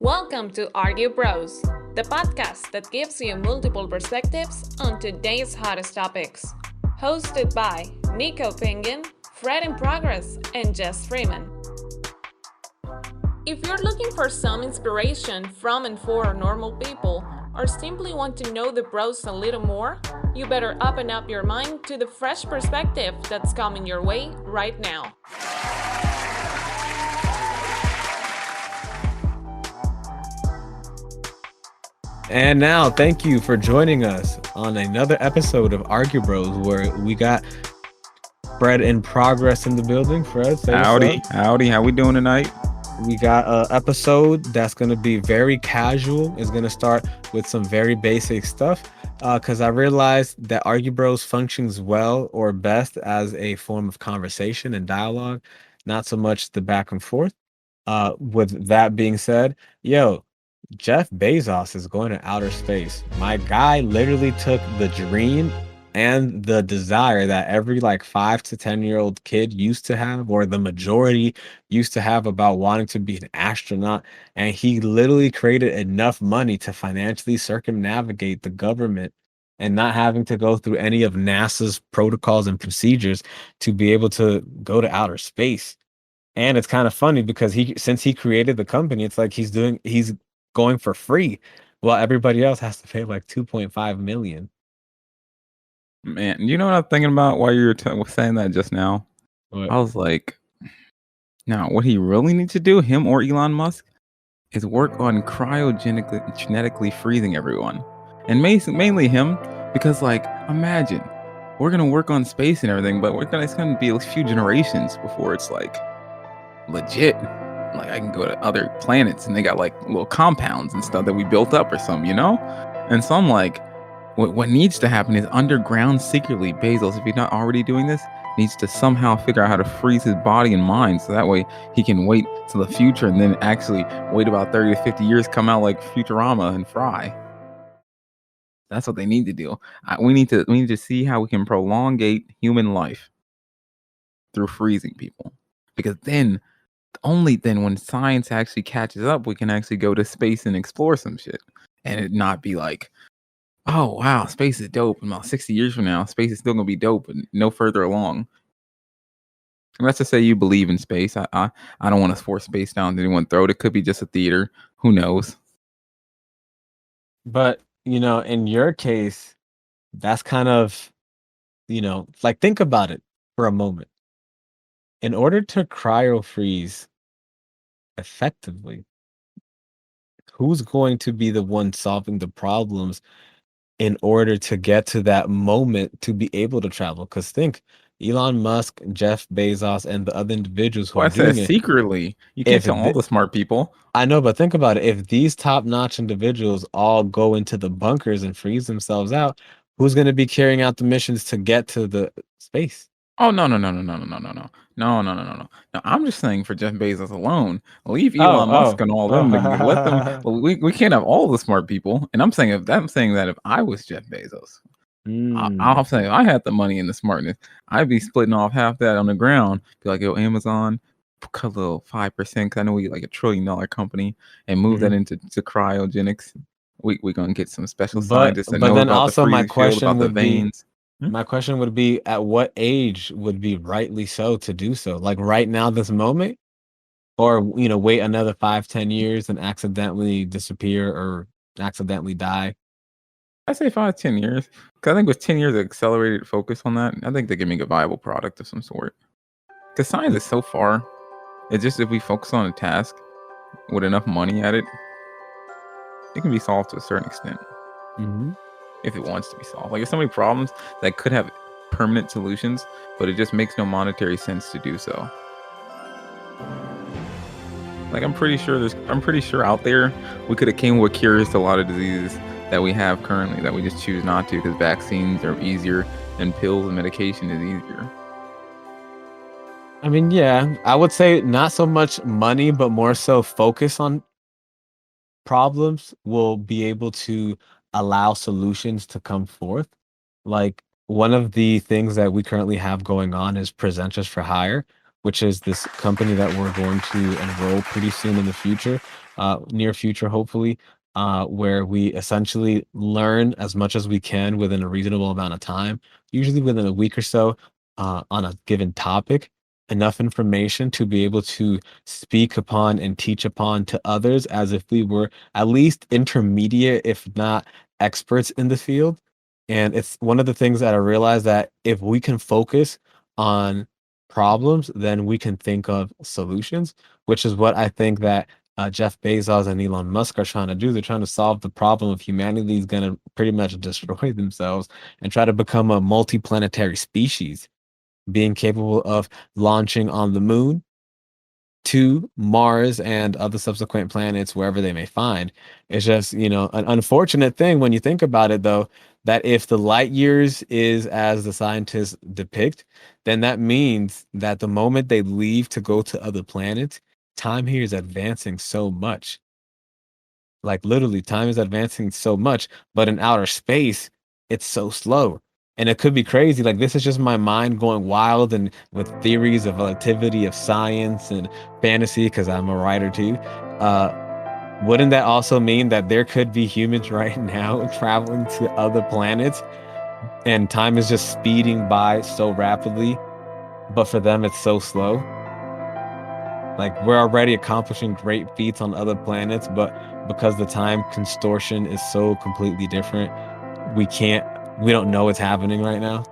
Welcome to Argue Bros, the podcast that gives you multiple perspectives on today's hottest topics. Hosted by NicoPengin, Fred in Progress, and Jess Freeman. If you're looking for some inspiration from and for normal people, or simply want to know the bros a little more, you better open up your mind to the fresh perspective that's coming your way right now. And now, thank you for joining us on another episode of Argue Bros, where we got Fred in Progress in the building. Fred, say howdy. How we doing tonight? We got an episode that's going to be very casual. It's going to start with some very basic stuff because I realized that Argue Bros functions well or best as a form of conversation and dialogue, not so much the back and forth. With that being said, Jeff Bezos is going to outer space. My guy literally took the dream and the desire that every 5 to 10-year-old kid used to have, or the majority used to have, about wanting to be an astronaut. And he literally created enough money to financially circumnavigate the government and not having to go through any of NASA's protocols and procedures to be able to go to outer space. And it's kind of funny because since he created the company, it's like he's going for free while everybody else has to pay like 2.5 million. Man, you know what I'm thinking about while you were saying that just now? What? I was like, now what he really needs to do, him or Elon Musk, is work on cryogenically freezing everyone. And mainly him, because imagine we're gonna work on space and everything, but it's gonna be a few generations before it's legit. I can go to other planets and they got little compounds and stuff that we built up or something, And so I'm like, what needs to happen is underground secretly, Bezos, if he's not already doing this, needs to somehow figure out how to freeze his body and mind so that way he can wait to the future and then actually wait about 30 to 50 years, come out like Futurama and Fry. That's what they need to do. We need to see how we can prolongate human life through freezing people, because only then when science actually catches up, we can actually go to space and explore some shit, and it not be like, oh wow, space is dope, and about 60 years from now space is still gonna be dope and no further along. And let's just say you believe in space. I don't want to force space down anyone's throat. It could be just a theater, who knows. But in your case, that's kind of think about it for a moment. In order to cryo freeze effectively, who's going to be the one solving the problems in order to get to that moment to be able to travel? Because think, Elon Musk, Jeff Bezos, and the other individuals who are doing it secretly. You can't tell all the smart people. I know, but think about it. If these top-notch individuals all go into the bunkers and freeze themselves out, who's going to be carrying out the missions to get to the space? Oh no. No, I'm just saying for Jeff Bezos alone. Leave Elon Musk and all them. Let them. Well, we can't have all the smart people. And I'm saying that if I was Jeff Bezos, I'll say I had the money and the smartness, I'd be splitting off half that on the ground. Be like, yo, Amazon, cut a little 5%, because I know we like $1 trillion company, and move that into cryogenics. We gonna get some special scientists that know then about also the my freezing question field, about the would be, veins. my question would be, at what age would be rightly so to do so? Like right now, this moment? Or, wait another 5-10 years and accidentally disappear or accidentally die? I say 5-10 years, because I think with 10 years of accelerated focus on that, I think they can make a viable product of some sort. Because science is so far. It's just if we focus on a task with enough money at it, it can be solved to a certain extent. Mm-hmm. If it wants to be solved. There's so many problems that could have permanent solutions, but it just makes no monetary sense to do so. I'm pretty sure out there we could have came with cures to a lot of diseases that we have currently that we just choose not to, because vaccines are easier and pills and medication is easier. I mean, yeah, I would say not so much money, but more so focus on problems will be able to allow solutions to come forth. Like, one of the things that we currently have going on is presenters for hire, which is this company that we're going to enroll pretty soon in the future, near future, hopefully, where we essentially learn as much as we can within a reasonable amount of time, usually within a week or so, on a given topic, enough information to be able to speak upon and teach upon to others as if we were at least intermediate, if not experts in the field. And it's one of the things that I realized, that if we can focus on problems, then we can think of solutions, which is what I think that Jeff Bezos and Elon Musk are trying to do. They're trying to solve the problem of humanity is going to pretty much destroy themselves and try to become a multi-planetary species, being capable of launching on the moon, to Mars and other subsequent planets wherever they may find. It's just, an unfortunate thing when you think about it, though, that if the light years is as the scientists depict, then that means that the moment they leave to go to other planets, time here is advancing so much. Like literally, time is advancing so much, but in outer space, it's so slow. And it could be crazy. Like, this is just my mind going wild and with theories of relativity of science and fantasy, because I'm a writer too. Uh, wouldn't that also mean that there could be humans right now traveling to other planets and time is just speeding by so rapidly, but for them it's so slow? Like, we're already accomplishing great feats on other planets, but because the time contortion is so completely different, we don't know what's happening right now.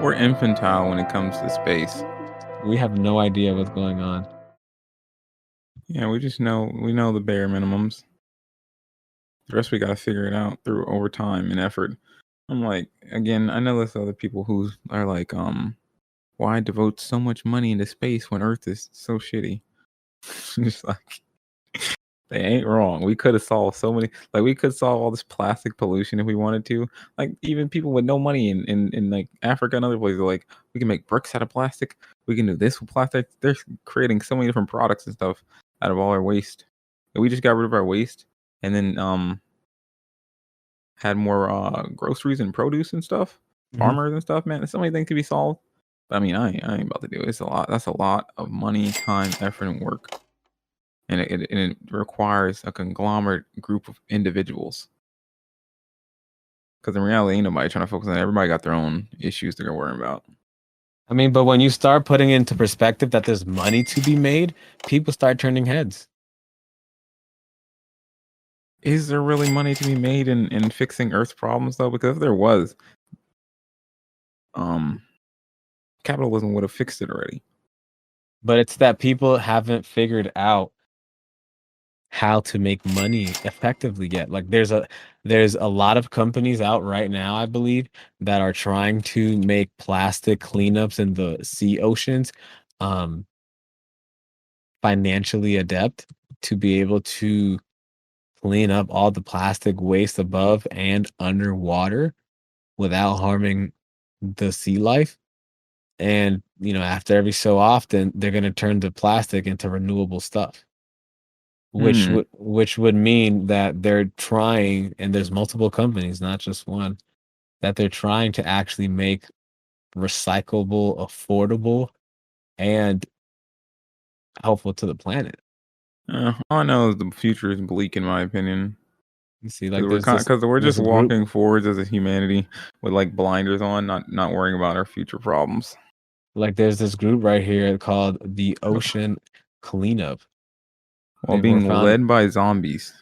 We're infantile when it comes to space. We have no idea what's going on. Yeah, we know the bare minimums. The rest we gotta figure it out through over time and effort. I'm like, again, I know there's other people who are like, why devote so much money into space when Earth is so shitty? Just like, they ain't wrong. We could have solved so many, like we could solve all this plastic pollution if we wanted to. Like even people with no money in like Africa and other places are like, we can make bricks out of plastic. We can do this with plastic. They're creating so many different products and stuff out of all our waste. And we just got rid of our waste and then had more groceries and produce and stuff, farmers and stuff. Man, there's so many things to be solved. But I mean, I ain't about to do it. It's a lot. That's a lot of money, time, effort, and work. And it requires a conglomerate group of individuals. Because in reality, ain't nobody trying to focus on it. Everybody got their own issues they're worrying about. I mean, but when you start putting into perspective that there's money to be made, people start turning heads. Is there really money to be made in fixing Earth's problems though? Because if there was, capitalism would have fixed it already. But it's that people haven't figured out how to make money effectively yet. Like, there's a lot of companies out right now, I believe, that are trying to make plastic cleanups in the sea oceans financially adept to be able to clean up all the plastic waste above and underwater without harming the sea life. And after every so often, they're going to turn the plastic into renewable stuff, which would mean that they're trying, and there's multiple companies, not just one, that they're trying to actually make recyclable, affordable, and helpful to the planet. All I know is the future is bleak, in my opinion. You see, like, Because we're just there's a group, walking forwards as a humanity with like blinders on, not worrying about our future problems. like there's this group right here called the Ocean Cleanup. While They were being found. led by zombies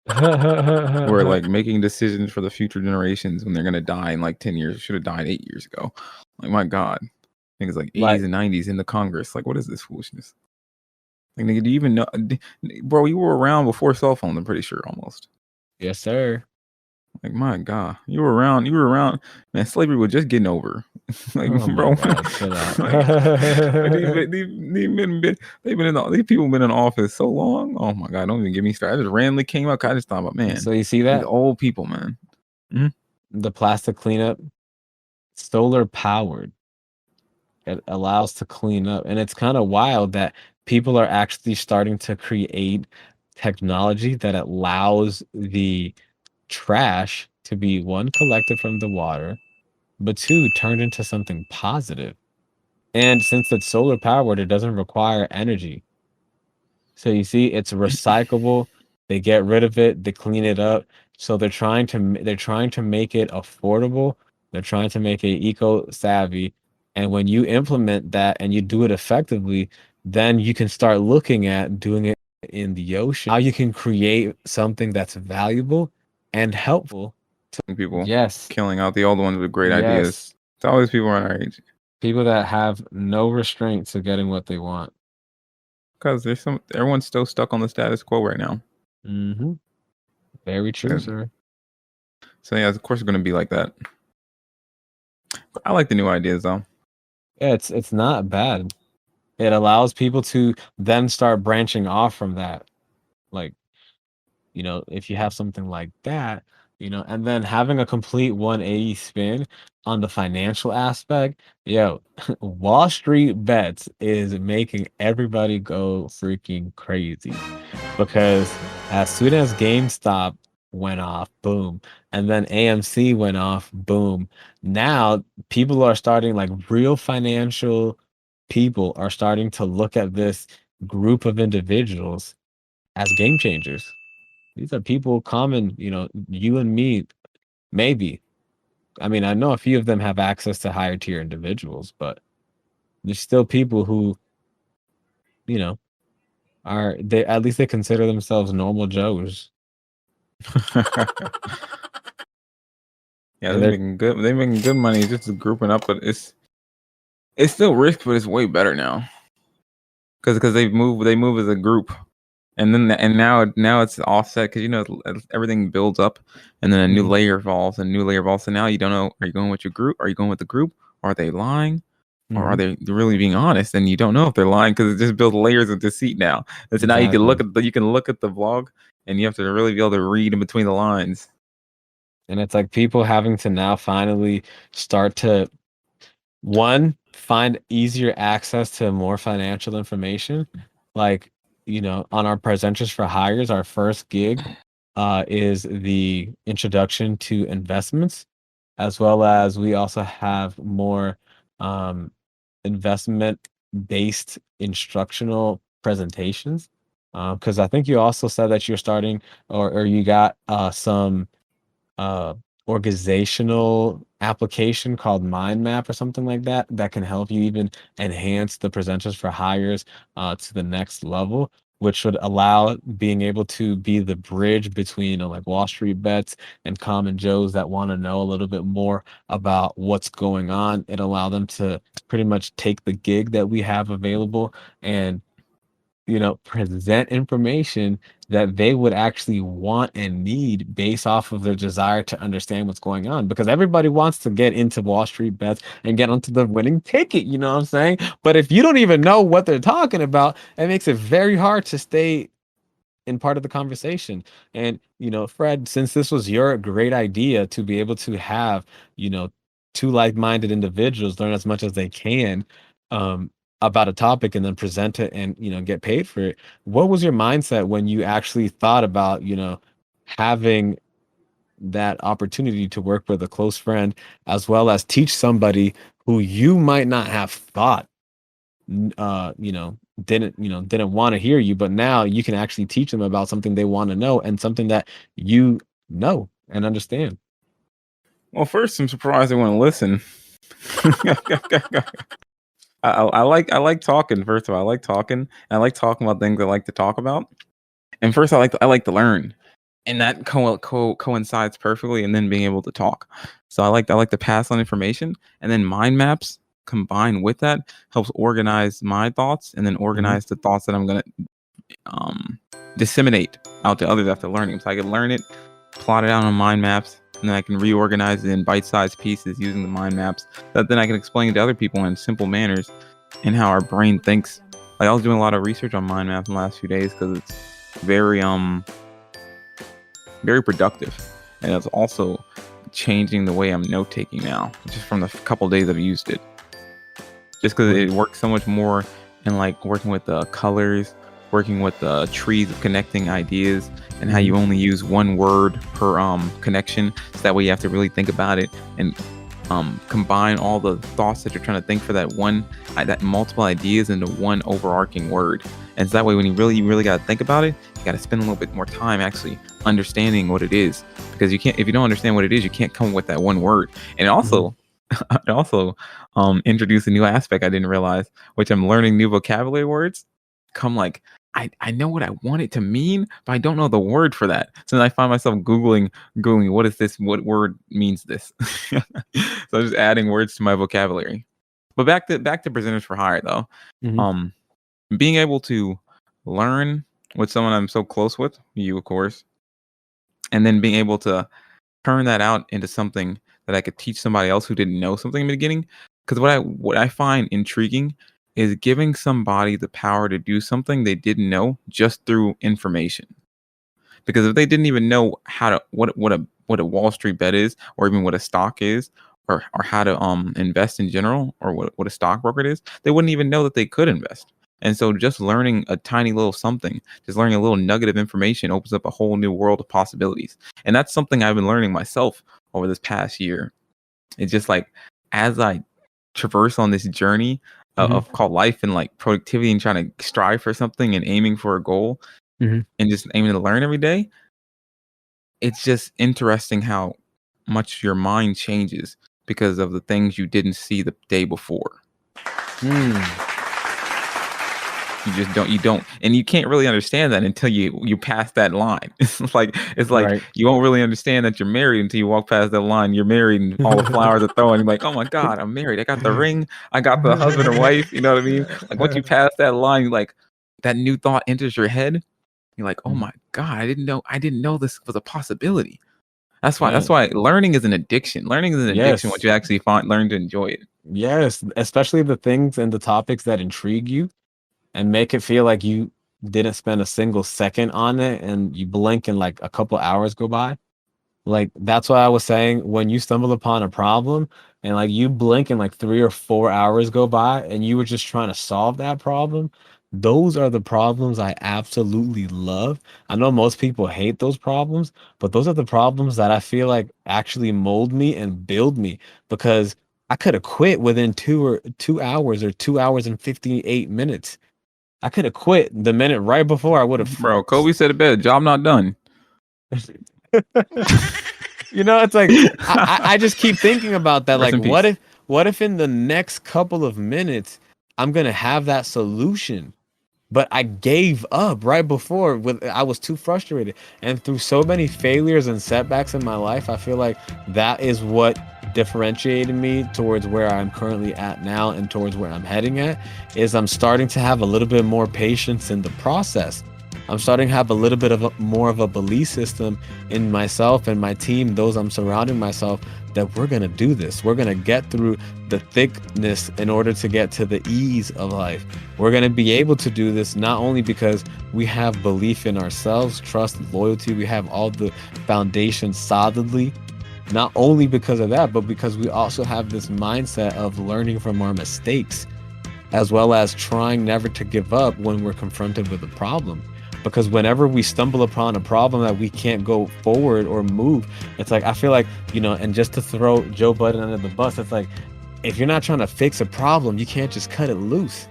who are like making decisions for the future generations when they're gonna die in like 10 years. Should have died 8 years ago. Like, my God. I think it's like 80s and 90s in the Congress. Like, what is this foolishness? Like, nigga, do you even know? Bro, you were around before cell phones, I'm pretty sure, almost. Yes, sir. Like, my God, you were around. Man, slavery was just getting over. Like, Oh my bro, God, chill out. these people been in office so long. Oh my God, don't even get me started. I just randomly came up. I just thought about, man, So you see these that? old people, man. The plastic cleanup, solar powered. It allows to clean up. And it's kind of wild that people are actually starting to create technology that allows the trash to be, one, collected from the water, but two, turned into something positive. And since it's solar powered, it doesn't require energy. So you see, it's recyclable. They get rid of it, they clean it up. So they're trying to make it affordable. They're trying to make it eco savvy. And when you implement that and you do it effectively, then you can start looking at doing it in the ocean. How you can create something that's valuable and helpful to People yes, killing out the old ones with great ideas. yes, It's always people around our age. people that have no restraint to getting what they want. Because everyone's still stuck on the status quo right now. Mm-hmm. Very true, And sir. so yeah, of course it's gonna be like that. But I like the new ideas though. Yeah, it's not bad. It allows people to then start branching off from that. Like, if you have something like that, and then having a complete 180 spin on the financial aspect, yo, Wall Street bets is making everybody go freaking crazy because as soon as GameStop went off, boom, and then AMC went off, boom. Now people are starting, like, real financial people are starting to look at this group of individuals as game changers. These are people common, you and me, maybe. I mean, I know a few of them have access to higher tier individuals, but there's still people who, you know, they at least they consider themselves normal Joes. Yeah, And they're making good. They're making good money just grouping up, but it's still risk, but it's way better now because they move as a group, and then now it's offset because everything builds up, and then a new Mhm. layer falls, and a new layer falls. So now you don't know: are you going with your group? Are you going with the group? Are they lying? Or are Mhm. they really being honest? And you don't know if they're lying because it just builds layers of deceit now. And so now you can Exactly. look at the vlog, and you have to really be able to read in between the lines. And it's like people having to now finally start to, one, find easier access to more financial information. Like, on our Presenters for Hires, our first gig is the introduction to investments, as well as we also have more um, investment based instructional presentations. Because I think you also said that you're starting, or you got some uh, organizational application called Mind Map or something like that that can help you even enhance the Presenters for Hires to the next level, which would allow being able to be the bridge between, like, Wall Street bets and common Joes that want to know a little bit more about what's going on. It allow them to pretty much take the gig that we have available and present information that they would actually want and need based off of their desire to understand what's going on. Because everybody wants to get into Wall Street bets and get onto the winning ticket, you know what I'm saying? But if you don't even know what they're talking about, it makes it very hard to stay in part of the conversation. And, Fred, since this was your great idea to be able to have, two like-minded individuals learn as much as they can um, about a topic and then present it and, get paid for it. What was your mindset when you actually thought about, having that opportunity to work with a close friend as well as teach somebody who you might not have thought didn't want to hear you, but now you can actually teach them about something they want to know and something that you know and understand. Well, first, I'm surprised they want to listen. I like talking. First of all, I like talking. I like talking about things I like to talk about. And first, I like to learn, and that coincides perfectly. And then being able to talk. So I like to pass on information, and then mind maps combined with that helps organize my thoughts, and then Mhm. organize the thoughts that I'm gonna disseminate out to others after learning. So I can learn it, plot it out on mind maps, and then I can reorganize it in bite-sized pieces using the mind maps that then I can explain to other people in simple manners and how our brain thinks. Like, I was doing a lot of research on mind maps in the last few days because it's very very productive, and it's also changing the way I'm note taking now, just from the couple days I've used it. Just because it works so much more in, like, working with the colors, working with the trees of connecting ideas, and how you only use one word per connection, so that way you have to really think about it and combine all the thoughts that you're trying to think for that that multiple ideas into one overarching word. And so that way, when you really got to think about it, you got to spend a little bit more time actually understanding what it is, because if you don't understand what it is, you can't come up with that one word. And it also, it also introduced a new aspect I didn't realize, which I'm learning new vocabulary words. Come like, I know what I want it to mean, but I don't know the word for that. So then I find myself googling what is this? What word means this? So I'm just adding words to my vocabulary. But back to presenters for hire though. Mhm. Being able to learn with someone I'm so close with, you of course, and then being able to turn that out into something that I could teach somebody else who didn't know something in the beginning. Because what I find intriguing is giving somebody the power to do something they didn't know just through information. Because if they didn't even know how to what a Wall Street bet is, or even what a stock is, or how to invest in general, or what a stockbroker is, they wouldn't even know that they could invest. And so just learning a tiny little something, just learning a little nugget of information opens up a whole new world of possibilities. And that's something I've been learning myself over this past year. It's just like, as I traverse on this journey of called life and like productivity and trying to strive for something and aiming for a goal and just aiming to learn every day, it's just interesting how much your mind changes because of the things you didn't see the day before. You don't, and you can't really understand that until you pass that line. It's like Right. you won't really understand that you're married until you walk past that line. You're married and all the flowers are throwing. You're like, oh my God, I'm married. I got the ring. I got the husband and wife. You know what I mean? Like once you pass that line, like that new thought enters your head. You're like, oh my God, I didn't know this was a possibility. That's why learning is an addiction. Learning is an addiction once Yes. you actually learn to enjoy it. Yes, especially the things and the topics that intrigue you and make it feel like you didn't spend a single second on it and you blink and like a couple hours go by. Like that's why I was saying, when you stumble upon a problem and like you blink and like 3 or 4 hours go by and you were just trying to solve that problem, those are the problems I absolutely love. I know most people hate those problems, but those are the problems that I feel like actually mold me and build me, because I could have quit within 2 hours or 2 hours and 58 minutes. I could have quit the minute right before I would have Bro, Kobe said it better. Job not done. It's like I just keep thinking about that. Rest Like, in peace. what if in the next couple of minutes I'm gonna have that solution, but I gave up right before I was too frustrated. And through so many failures and setbacks in my life, I feel like that is what differentiated me towards where I'm currently at now and towards where I'm heading at, is I'm starting to have a little bit more patience in the process. I'm starting to have a little bit of more of a belief system in myself and my team, those I'm surrounding myself, that we're going to do this. We're going to get through the thickness in order to get to the ease of life. We're going to be able to do this not only because we have belief in ourselves, trust, loyalty, we have all the foundations solidly, not only because of that, but because we also have this mindset of learning from our mistakes, as well as trying never to give up when we're confronted with a problem. Because whenever we stumble upon a problem that we can't go forward or move, it's like, I feel like, and just to throw Joe Budden under the bus, it's like, if you're not trying to fix a problem, you can't just cut it loose.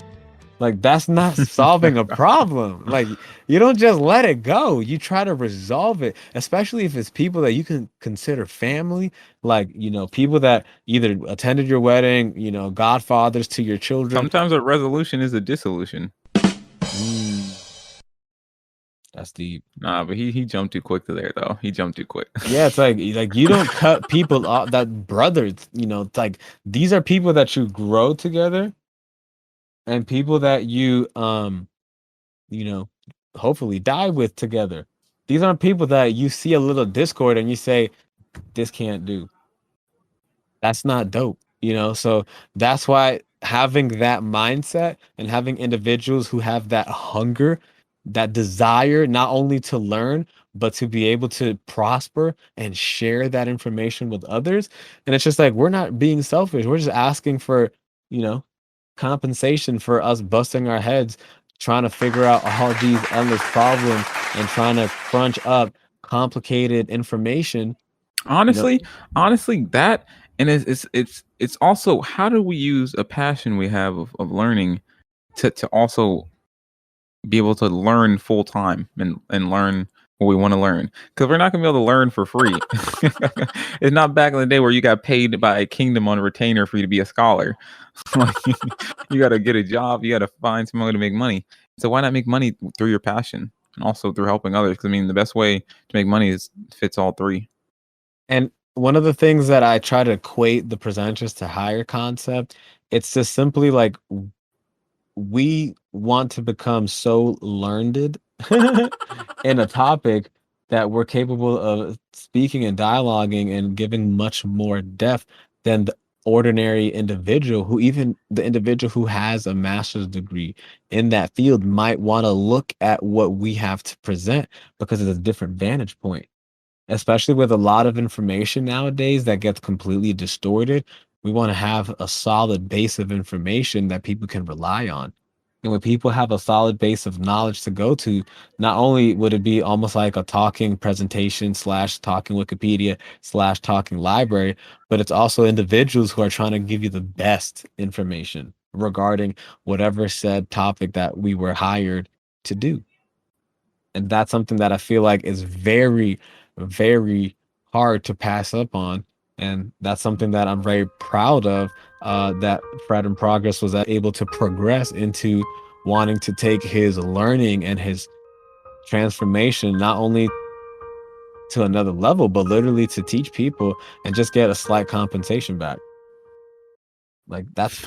Like, that's not solving a problem. Like, you don't just let it go. You try to resolve it, especially if it's people that you can consider family, like, people that either attended your wedding, godfathers to your children. Sometimes a resolution is a dissolution. That's deep. Nah, but he jumped too quick to there though. He jumped too quick. Yeah, it's like you don't cut people off, that brothers, it's like these are people that you grow together and people that you you know, hopefully die with together. These aren't people that you see a little discord and you say, this can't do. That's not dope, So that's why having that mindset and having individuals who have that hunger, that desire, not only to learn, but to be able to prosper and share that information with others. And it's just like, we're not being selfish. We're just asking for, you know, compensation for us busting our heads, trying to figure out all these endless problems and trying to crunch up complicated information. Honestly, that And it's also, how do we use a passion we have of learning to also be able to learn full time and learn what we want to learn, because we're not going to be able to learn for free. It's not back in the day where you got paid by a kingdom on a retainer for you to be a scholar. Like, you got to get a job, you got to find some way to make money. So why not make money through your passion and also through helping others? Because I mean, the best way to make money is fits all three. And one of the things that I try to equate the presenters to higher concept, it's just simply like we want to become so learned in a topic that we're capable of speaking and dialoguing and giving much more depth than the ordinary individual, who even the individual who has a master's degree in that field might want to look at what we have to present because it's a different vantage point, especially with a lot of information nowadays that gets completely distorted. We want to have a solid base of information that people can rely on. And when people have a solid base of knowledge to go to, not only would it be almost like a talking presentation slash talking Wikipedia slash talking library, but it's also individuals who are trying to give you the best information regarding whatever said topic that we were hired to do. And that's something that I feel like is very, very hard to pass up on. And that's something that I'm very proud of, that Fred in Progress was able to progress into wanting to take his learning and his transformation not only to another level, but literally to teach people and just get a slight compensation back. Like that's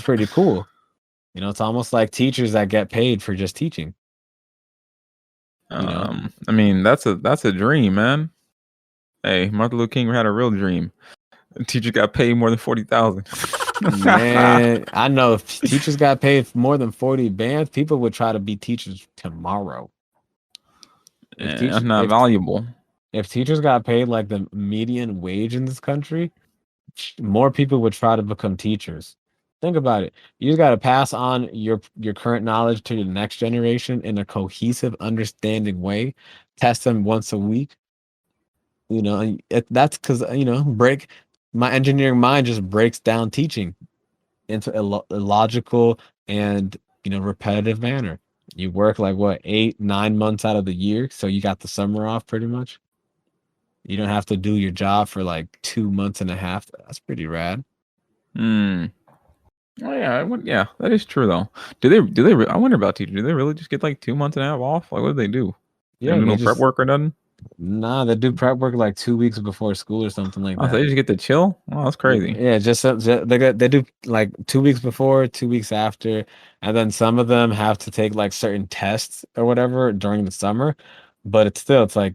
pretty cool. You know, it's almost like teachers that get paid for just teaching. You know, I mean, that's a dream, man. Hey, Martin Luther King had a real dream. The teacher got paid more than 40,000. man, I know if teachers got paid more than 40 bands, people would try to be teachers tomorrow. That's not valuable. If teachers got paid like the median wage in this country, more people would try to become teachers. Think about it. You just got to pass on your current knowledge to the next generation in a cohesive, understanding way. Test them once a week. You know, and that's because break my engineering mind just breaks down teaching into a logical and repetitive manner. You work like what 8-9 months out of the year, so you got the summer off pretty much. You don't have to do your job for like 2 months and a half. That's pretty rad. Oh yeah, that is true though. Do they? I wonder about teachers. Do they really just get like 2 months and a half off? Like, what do they do? They Yeah, don't do they no prep just work or nothing. they do prep work like 2 weeks before school or something like Oh, so that. they just get to chill. Oh, that's crazy. Yeah, they do like 2 weeks before, 2 weeks after, and then some of them have to take like certain tests or whatever during the summer. But it's like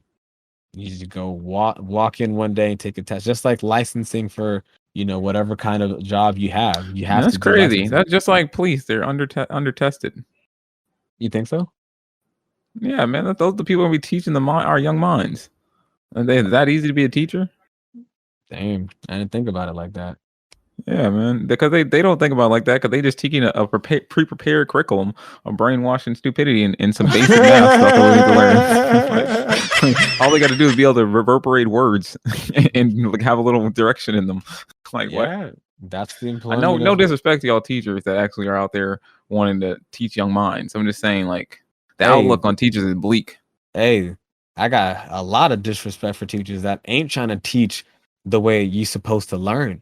you just go walk in one day and take a test, just like licensing for whatever kind of job you have. You have to That's do crazy. licensing. That's just like police. They're under tested. You think so? Yeah, man. Those are the people who be teaching our young minds. Are they that easy to be a teacher? Damn, I didn't think about it like that. Yeah, man. Because they don't think about it like that, because they just teaching a pre-prepared curriculum of brainwashing stupidity and some basic math stuff that we need to learn. Like, all they got to do is be able to reverberate words and like have a little direction in them. Like, what? Yeah, that's the I know, employment no of. disrespect to y'all teachers that actually are out there wanting to teach young minds. I'm just saying, like, the Hey, outlook on teachers is bleak. hey, I got a lot of disrespect for teachers that ain't trying to teach the way you supposed to learn.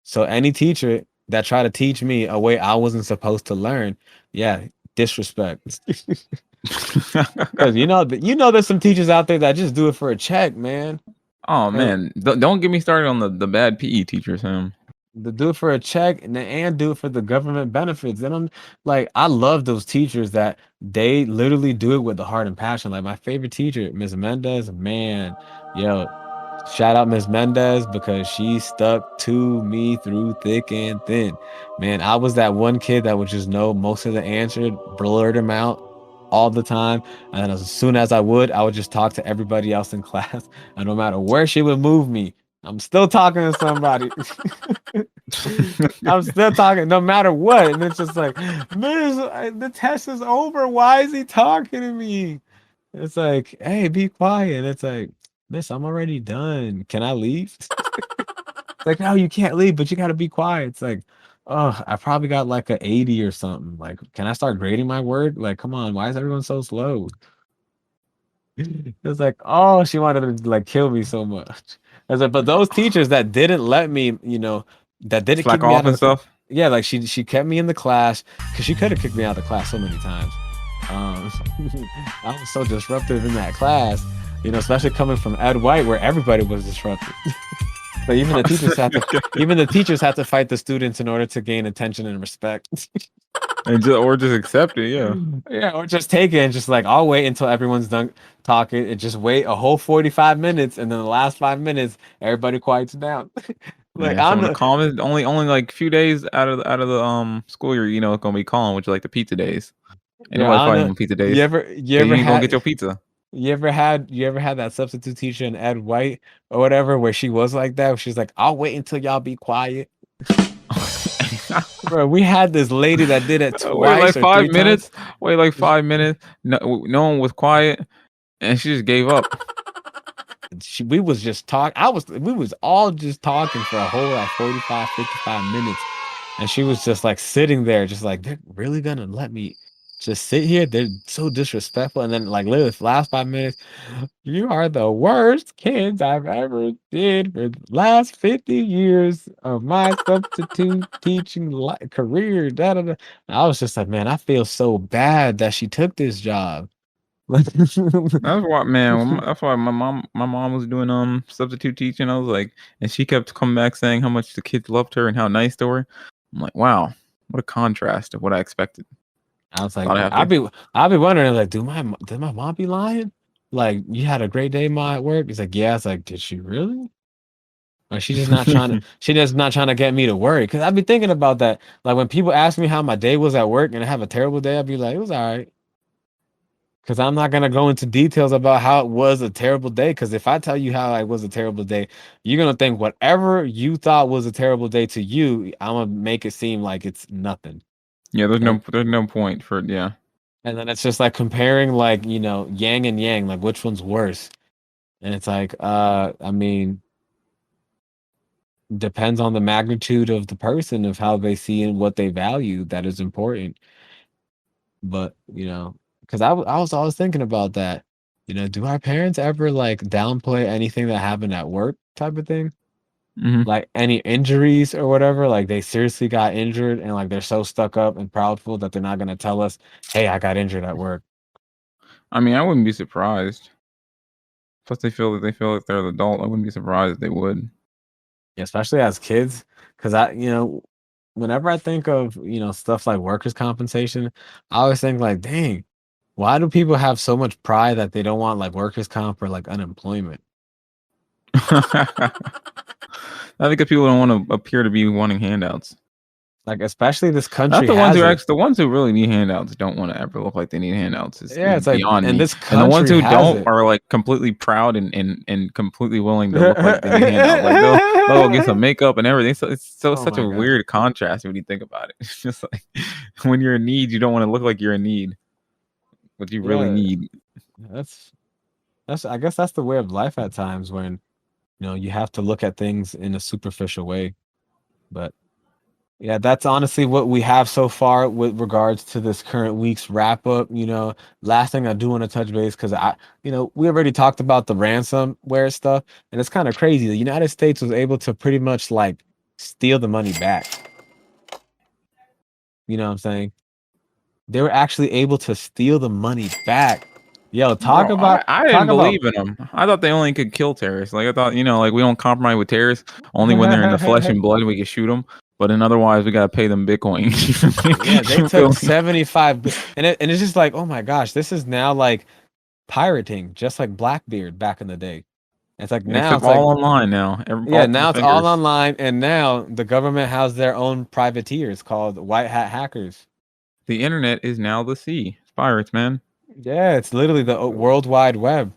So any teacher that try to teach me a way I wasn't supposed to learn, yeah, disrespect. Because there's some teachers out there that just do it for a check, man. Oh And man, don't get me started on the bad PE teachers, Sam. they do it for a check and do it for the government benefits. Then I'm like, I love those teachers that they literally do it with the heart and passion. Like my favorite teacher, Ms. Mendez, man, yo, shout out Ms. Mendez because she stuck to me through thick and thin. Man, I was that one kid that would just know most of the answers, blurt them out all the time. And as soon as I would just talk to everybody else in class. And no matter where she would move me, I'm still talking to somebody. I'm still talking no matter what. And it's just like, Miss, the test is over. Why is he talking to me? It's like, hey, be quiet. It's like, Miss, I'm already done. Can I leave? like, no, you can't leave, but you got to be quiet. It's like, oh, I probably got like a 80 or something. Like, can I start grading my work? Like, come on, why is everyone so slow? It's like, oh, she wanted to like kill me so much. I was like, but those teachers that didn't let me, that didn't kick Slack me off out of and the, stuff. yeah, like she kept me in the class because she could have kicked me out of the class so many times. Um, I was so disruptive in that class, especially coming from Ed White where everybody was disruptive. But even the teachers had to fight the students in order to gain attention and respect. Or just accept it. Yeah. Yeah, or just take it and just like I'll wait until everyone's done talking and just wait a whole 45 minutes and then the last 5 minutes everybody quiets down. Like Yeah. I So don't in the know. calmest, only like few days out of the school year, it's gonna be calm, which is like the pizza days. Ain't Yeah, nobody I don't fighting know. on pizza You days. ever you Cause you ever ain't gonna get had your pizza. you ever had that substitute teacher in Ed White or whatever where she was like that? Where she's like, I'll wait until y'all be quiet. Bro, we had this lady that did it Wait like twice or five three times. minutes. Wait like 5 minutes. No one was quiet, and she just gave up. We was just talk. We was all just talking for a whole like 45, 55 minutes. And she was just like sitting there, just like, they're really gonna let me just sit here? They're so disrespectful. And then like literally the last 5 minutes, you are the worst kids I've ever did for the last 50 years of my substitute teaching career. Da, da, da. I was just like, man, I feel so bad that she took this job. That's why, man. That's why my mom was doing substitute teaching. I was like, and she kept coming back saying how much the kids loved her and how nice they were. I'm like, wow, what a contrast of what I expected. I was like, Thought I have I'll be wondering, like, did my mom be lying? Like, you had a great day, ma, at work? He's like, yeah. It's like, did she really? Or to. she just not trying to get me to worry. Cause I've been thinking about that. Like when people ask me how my day was at work and I have a terrible day, I'd be like, it was all right. Cause I'm not gonna go into details about how it was a terrible day. Cause if I tell you how it was a terrible day, you're gonna think whatever you thought was a terrible day to you, I'm gonna make it seem like it's nothing. Yeah, And there's no point for yeah. And then it's just like comparing like, yang and yang, like which one's worse. And it's like, I mean, depends on the magnitude of the person, of how they see and what they value that is important. But, because I was always thinking about that. Do our parents ever like downplay anything that happened at work type of thing? Hmm. Like any injuries or whatever, like they seriously got injured and like they're so stuck up and proudful that they're not gonna tell us, hey, I got injured at work. I mean, I wouldn't be surprised. Plus, they feel like they're the adult. I wouldn't be surprised if they would. Especially as kids, because whenever I think of stuff like workers' compensation, I always think like, dang, why do people have so much pride that they don't want like workers' comp or like unemployment? I think that people don't want to appear to be wanting handouts. Like especially this Not country the ones has who it. the ones who really need handouts don't want to ever look like they need handouts. Yeah, Is it's like, beyond and me. this And the ones country who has don't it. are like completely proud and completely willing to look like they need handouts. Like they'll get some makeup and everything. So it's Oh such my a God. weird contrast when you think about it. It's just like when you're in need, you don't want to look like you're in need, but you really Yeah, need. that's I guess that's the way of life at times when you have to look at things in a superficial way. But yeah, that's honestly what we have so far with regards to this current week's wrap up. Last thing I do want to touch base because we already talked about the ransomware stuff, and it's kind of crazy. The United States was able to pretty much like steal the money back. You know what I'm saying? They were actually able to steal the money back. Yo, Bro, I didn't talk about believe in them. I thought they only could kill terrorists. Like I thought, like we don't compromise with terrorists. Only when they're in the flesh and blood we can shoot them. But then otherwise we gotta pay them Bitcoin. yeah, they You feel took me? 75 and it's just like, oh my gosh, this is now like pirating, just like Blackbeard back in the day. It's like now Except it's like, all online now. yeah, All through the now it's all fingers. online, and now the government has their own privateers called white hat hackers. The internet is now the sea. It's pirates, man. Yeah, it's literally the World Wide Web,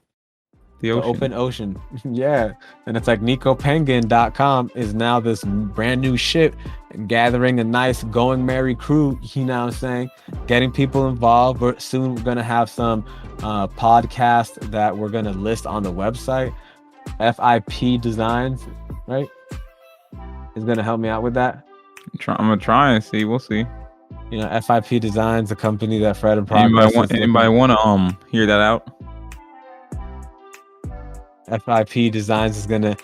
The the ocean. open ocean. Yeah, and it's like NicoPengin.com is now this brand new ship gathering a nice going merry crew. You know what I'm saying? Getting people involved. Soon we're gonna have some podcasts that we're gonna list on the website. FIP Designs, right? is going to help me out with that. I'm gonna try and see. We'll see. You know, FIP Designs, a company that Fred and Progress Anybody want to hear that out? FIP Designs is going to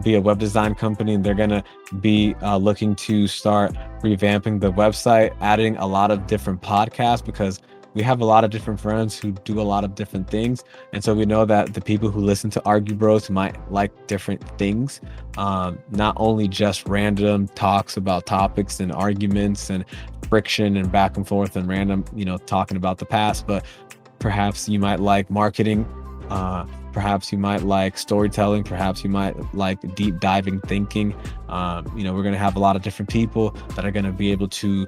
be a web design company, and they're going to be looking to start revamping the website, adding a lot of different podcasts, because we have a lot of different friends who do a lot of different things. And so we know that the people who listen to Argue Bros might like different things, not only just random talks about topics and arguments and friction and back and forth and random, talking about the past, but perhaps you might like marketing. Perhaps you might like storytelling. Perhaps you might like deep diving thinking. We're going to have a lot of different people that are going to be able to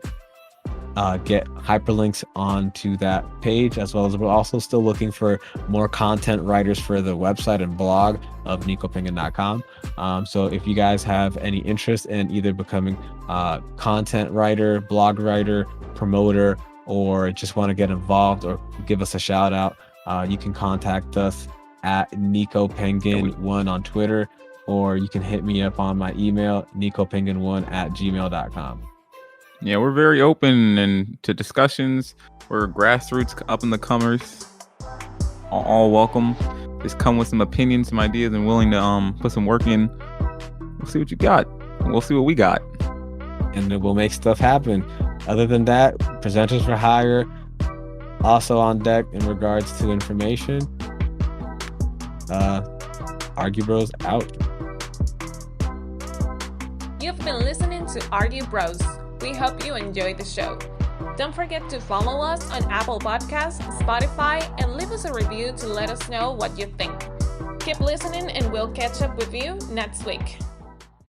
get hyperlinks onto that page, as well as we're also still looking for more content writers for the website and blog of NicoPengin.com. So if you guys have any interest in either becoming a content writer, blog writer, promoter, or just want to get involved or give us a shout out, you can contact us at NicoPengin1 on Twitter, or you can hit me up on my email, NicoPengin1@gmail.com. Yeah, we're very open and to discussions. We're grassroots, up and the comers, all welcome. Just come with some opinions, some ideas, and willing to put some work in. We'll see what you got. We'll see what we got, and then we'll make stuff happen. Other than that, presenters for hire also on deck in regards to information. Argue Bros out. You've been listening to Argue Bros. We hope you enjoyed the show. Don't forget to follow us on Apple Podcasts, Spotify, and leave us a review to let us know what you think. Keep listening, and we'll catch up with you next week.